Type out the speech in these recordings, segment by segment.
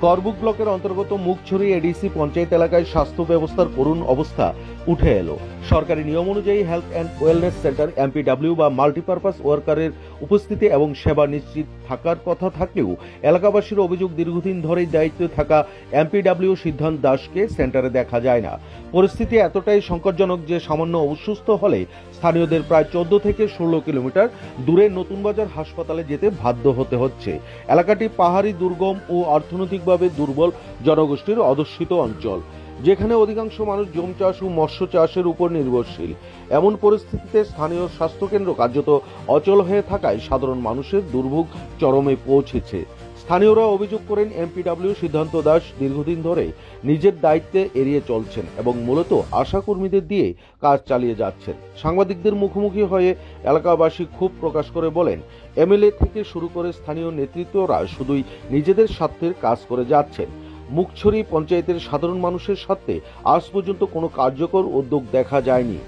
করবুক ব্লকের অন্তর্গত মুখছড়ি এডিসি পঞ্চায়েত এলাকায় স্বাস্থ্য ব্যবস্থার করুণ অবস্থা উঠে এলো। সরকারি নিয়ম অনুযায়ী health and wellness centre MPW বা মাল্টিপারপাস ওয়ার্কারের উপস্থিতি এবং সেবা নিশ্চিত থাকার কথা থাকলেও এলাকাবাসীর অভিযোগ দীর্ঘদিন ধরেই দায়িত্বে থাকা এমপিডব্লিউ সিদ্ধান্ত দাসকে সেন্টারে দেখা যায় না। পরিস্থিতি এতটাই সংকটজনক যে সামান্য অসুস্থ হলে স্থানীয়দের প্রায় 14 থেকে 16 কিলোমিটার দূরে নতুন বাজার হাসপাতালে যেতে বাধ্য হতে হচ্ছে। এলাকাটি পাহাড়ি, দুর্গম ও অর্থনৈতিকভাবে দুর্বল জনগোষ্ঠীর অধ্যুষিত অঞ্চল, যেখানে অধিকাংশ মানুষ জমি চাষ ও মৎস্য চাষের উপর নির্ভরশীল। এমন পরিস্থিতিতে স্থানীয় স্বাস্থ্যকেন্দ্র কার্যত অচল হয়ে থাকায় সাধারণ মানুষের দুর্ভোগ চরমে পৌঁছেছে। স্থানীয়রা অভিযোগ করেন এমপিডব্লিউ সিদ্ধান্ত দাস দীর্ঘদিন ধরে নিজের দায়িত্বে এড়িয়ে চলছেন এবং মূলত আশাকর্মীদের দিয়ে কাজ চালিয়ে যাচ্ছেন। সাংবাদিকদের মুখোমুখি হয়ে এলাকাবাসী ক্ষোভ প্রকাশ করে বলেন, এমএলএ থেকে শুরু করে স্থানীয় নেতৃত্বরা শুধুই নিজেদের স্বার্থের কাজ করে যাচ্ছেন। মুখছড়ি পঞ্চায়েতের সাধারণ মানুষের স্বার্থে আজ পর্যন্ত কোনো কার্যকর উদ্যোগ দেখা যায়নি।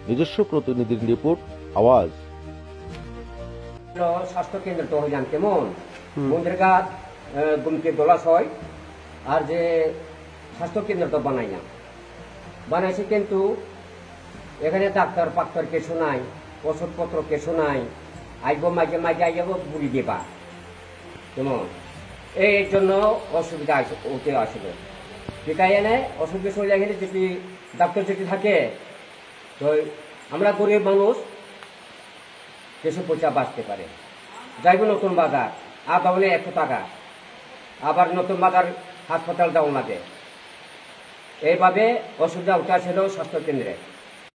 নিজস্ব প্রতিনিধির রিপোর্ট, আওয়াজ। স্বাস্থ্য কেন্দ্র তো জান কেমন মন্দিরঘাট গুমকে দোলাশয় আর যে স্বাস্থ্য কেন্দ্র তো বানাই না বানাইছে, কিন্তু এখানে ডাক্তার পাক্তার কিছু নাই, ওষুধপত্র কিছু নাই। আইব মাঝে মাঝে আইব বুড়ি দেবা কেমন, এই জন্য অসুবিধা ওতে আসলে যেটাই এনে অসুবিধা চলে গেলে যদি ডাক্তার যদি থাকে তো আমরা গরিব মানুষ কিছু পয়সা বাঁচতে পারে। যাইব নতুন বাজার আর তাহলে 100 টাকা, আবার নতুন বাজার হাসপাতাল যাওয়া লাগে। এইভাবে অসুবিধা উঠে ছিল স্বাস্থ্য কেন্দ্রে।